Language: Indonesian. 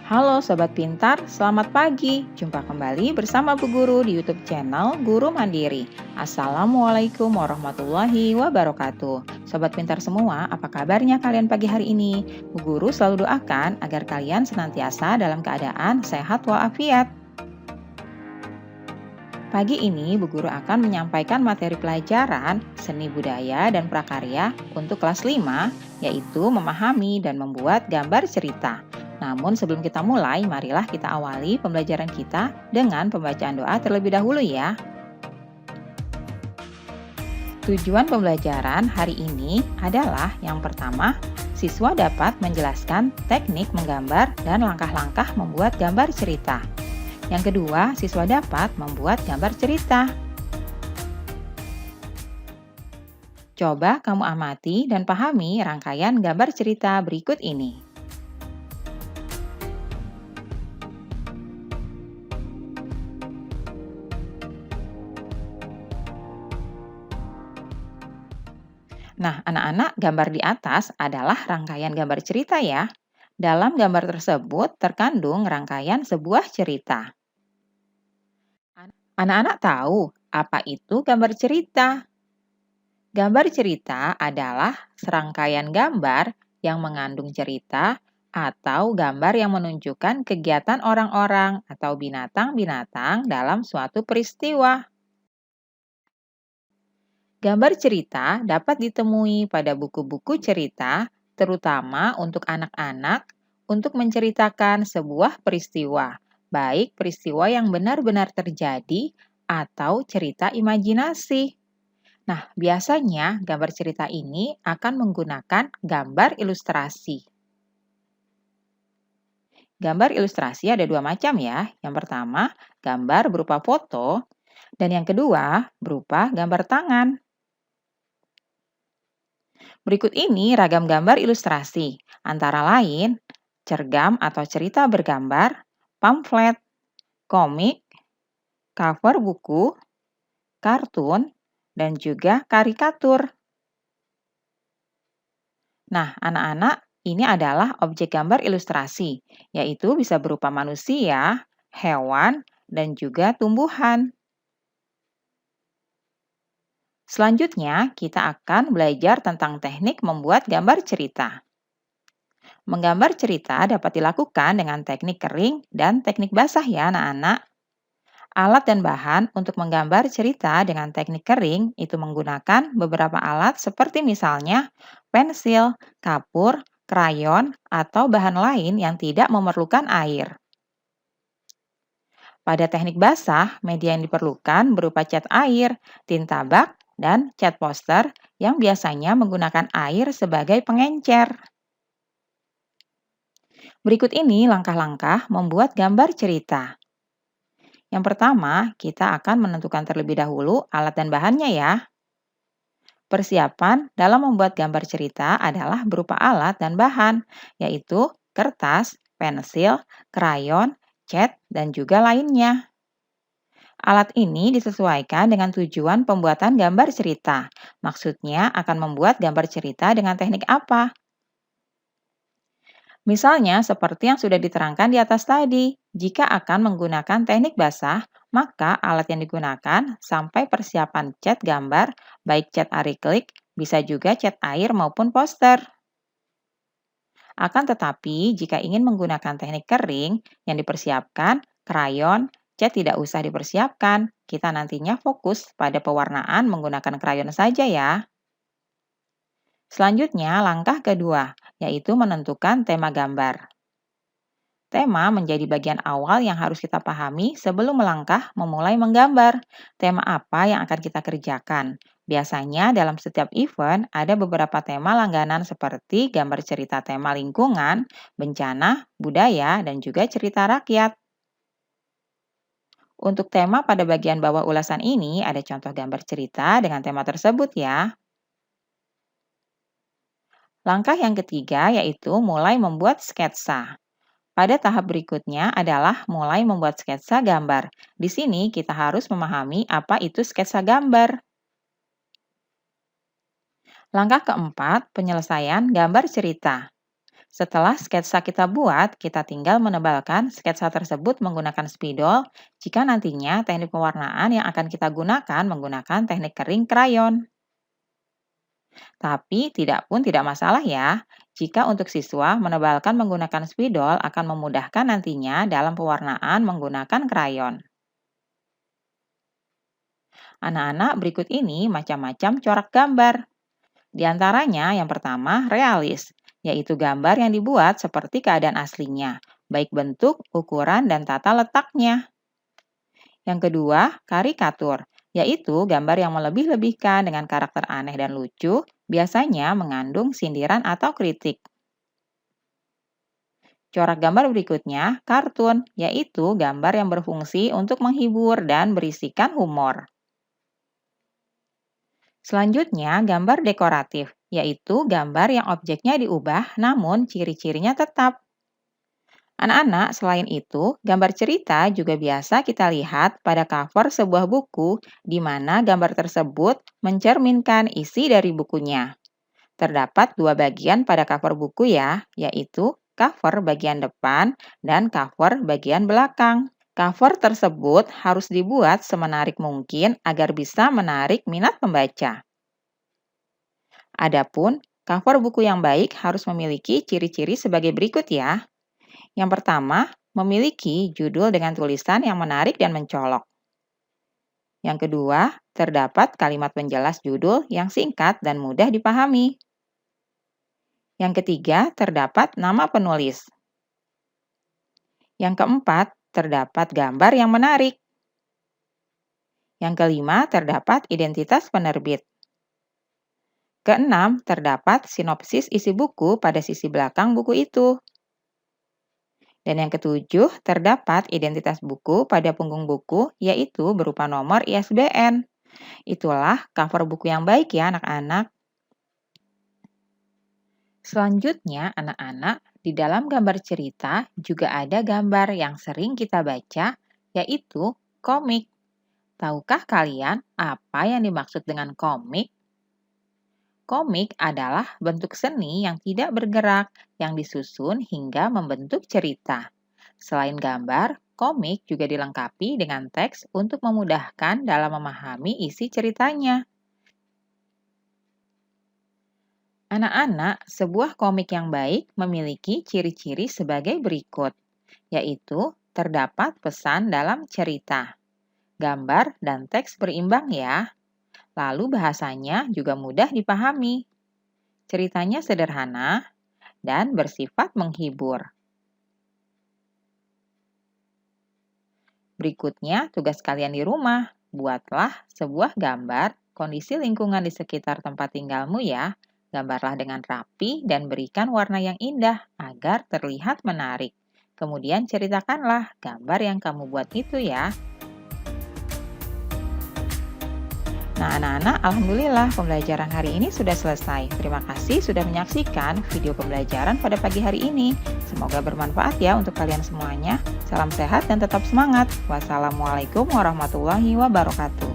Halo Sobat Pintar, selamat pagi. Jumpa kembali bersama Bu Guru di YouTube channel Guru Mandiri. Assalamualaikum warahmatullahi wabarakatuh. Sobat Pintar semua, apa kabarnya kalian pagi hari ini? Bu Guru selalu doakan agar kalian senantiasa dalam keadaan sehat walafiat. Pagi ini Bu Guru akan menyampaikan materi pelajaran seni budaya dan prakarya untuk kelas 5, yaitu memahami dan membuat gambar cerita. Namun sebelum kita mulai, marilah kita awali pembelajaran kita dengan pembacaan doa terlebih dahulu ya. Tujuan pembelajaran hari ini adalah yang pertama, siswa dapat menjelaskan teknik menggambar dan langkah-langkah membuat gambar cerita. Yang kedua, siswa dapat membuat gambar cerita. Coba kamu amati dan pahami rangkaian gambar cerita berikut ini. Nah, anak-anak, gambar di atas adalah rangkaian gambar cerita ya. Dalam gambar tersebut terkandung rangkaian sebuah cerita. Anak-anak tahu apa itu gambar cerita? Gambar cerita adalah serangkaian gambar yang mengandung cerita atau gambar yang menunjukkan kegiatan orang-orang atau binatang-binatang dalam suatu peristiwa. Gambar cerita dapat ditemui pada buku-buku cerita, terutama untuk anak-anak, untuk menceritakan sebuah peristiwa, baik peristiwa yang benar-benar terjadi atau cerita imajinasi. Nah, biasanya gambar cerita ini akan menggunakan gambar ilustrasi. Gambar ilustrasi ada dua macam ya. Yang pertama, gambar berupa foto, dan yang kedua, berupa gambar tangan. Berikut ini ragam gambar ilustrasi, antara lain cergam atau cerita bergambar, pamflet, komik, cover buku, kartun, dan juga karikatur. Nah, anak-anak, ini adalah objek gambar ilustrasi, yaitu bisa berupa manusia, hewan, dan juga tumbuhan. Selanjutnya, kita akan belajar tentang teknik membuat gambar cerita. Menggambar cerita dapat dilakukan dengan teknik kering dan teknik basah ya anak-anak. Alat dan bahan untuk menggambar cerita dengan teknik kering itu menggunakan beberapa alat seperti misalnya pensil, kapur, krayon, atau bahan lain yang tidak memerlukan air. Pada teknik basah, media yang diperlukan berupa cat air, tinta bak, dan cat poster yang biasanya menggunakan air sebagai pengencer. Berikut ini langkah-langkah membuat gambar cerita. Yang pertama, kita akan menentukan terlebih dahulu alat dan bahannya ya. Persiapan dalam membuat gambar cerita adalah berupa alat dan bahan, yaitu kertas, pensil, krayon, cat, dan juga lainnya. Alat ini disesuaikan dengan tujuan pembuatan gambar cerita. Maksudnya akan membuat gambar cerita dengan teknik apa? Misalnya seperti yang sudah diterangkan di atas tadi, jika akan menggunakan teknik basah, maka alat yang digunakan sampai persiapan cat gambar, baik cat akrilik, bisa juga cat air maupun poster. Akan tetapi, jika ingin menggunakan teknik kering yang dipersiapkan, krayon, cat tidak usah dipersiapkan. Kita nantinya fokus pada pewarnaan menggunakan krayon saja ya. Selanjutnya, langkah kedua, yaitu menentukan tema gambar. Tema menjadi bagian awal yang harus kita pahami sebelum melangkah memulai menggambar. Tema apa yang akan kita kerjakan? Biasanya dalam setiap event ada beberapa tema langganan seperti gambar cerita tema lingkungan, bencana, budaya, dan juga cerita rakyat. Untuk tema pada bagian bawah ulasan ini ada contoh gambar cerita dengan tema tersebut ya. Langkah yang ketiga yaitu mulai membuat sketsa. Pada tahap berikutnya adalah mulai membuat sketsa gambar. Di sini kita harus memahami apa itu sketsa gambar. Langkah keempat, penyelesaian gambar cerita. Setelah sketsa kita buat, kita tinggal menebalkan sketsa tersebut menggunakan spidol jika nantinya teknik pewarnaan yang akan kita gunakan menggunakan teknik kering krayon. Tapi tidak masalah ya, jika untuk siswa menebalkan menggunakan spidol akan memudahkan nantinya dalam pewarnaan menggunakan krayon. Anak-anak, berikut ini macam-macam corak gambar. Di antaranya yang pertama realis, yaitu gambar yang dibuat seperti keadaan aslinya, baik bentuk, ukuran, dan tata letaknya. Yang kedua, karikatur, yaitu gambar yang melebih-lebihkan dengan karakter aneh dan lucu, biasanya mengandung sindiran atau kritik. Corak gambar berikutnya, kartun, yaitu gambar yang berfungsi untuk menghibur dan berisikan humor. Selanjutnya, gambar dekoratif, yaitu gambar yang objeknya diubah namun ciri-cirinya tetap. Anak-anak, selain itu, gambar cerita juga biasa kita lihat pada cover sebuah buku, di mana gambar tersebut mencerminkan isi dari bukunya. Terdapat dua bagian pada cover buku ya, yaitu cover bagian depan dan cover bagian belakang. Cover tersebut harus dibuat semenarik mungkin agar bisa menarik minat pembaca. Adapun, cover buku yang baik harus memiliki ciri-ciri sebagai berikut ya. Yang pertama, memiliki judul dengan tulisan yang menarik dan mencolok. Yang kedua, terdapat kalimat penjelas judul yang singkat dan mudah dipahami. Yang ketiga, terdapat nama penulis. Yang keempat, terdapat gambar yang menarik. Yang kelima, terdapat identitas penerbit. Keenam, terdapat sinopsis isi buku pada sisi belakang buku itu. Dan yang ketujuh, terdapat identitas buku pada punggung buku, yaitu berupa nomor ISBN. Itulah cover buku yang baik ya anak-anak. Selanjutnya, anak-anak, di dalam gambar cerita juga ada gambar yang sering kita baca, yaitu komik. Tahukah kalian apa yang dimaksud dengan komik? Komik adalah bentuk seni yang tidak bergerak, yang disusun hingga membentuk cerita. Selain gambar, komik juga dilengkapi dengan teks untuk memudahkan dalam memahami isi ceritanya. Anak-anak, sebuah komik yang baik memiliki ciri-ciri sebagai berikut, yaitu terdapat pesan dalam cerita, gambar dan teks berimbang ya. Lalu bahasanya juga mudah dipahami. Ceritanya sederhana dan bersifat menghibur. Berikutnya, tugas kalian di rumah. Buatlah sebuah gambar kondisi lingkungan di sekitar tempat tinggalmu ya. Gambarlah dengan rapi dan berikan warna yang indah agar terlihat menarik. Kemudian ceritakanlah gambar yang kamu buat itu ya. Nah, anak-anak, alhamdulillah pembelajaran hari ini sudah selesai. Terima kasih sudah menyaksikan video pembelajaran pada pagi hari ini. Semoga bermanfaat ya untuk kalian semuanya. Salam sehat dan tetap semangat. Wassalamualaikum warahmatullahi wabarakatuh.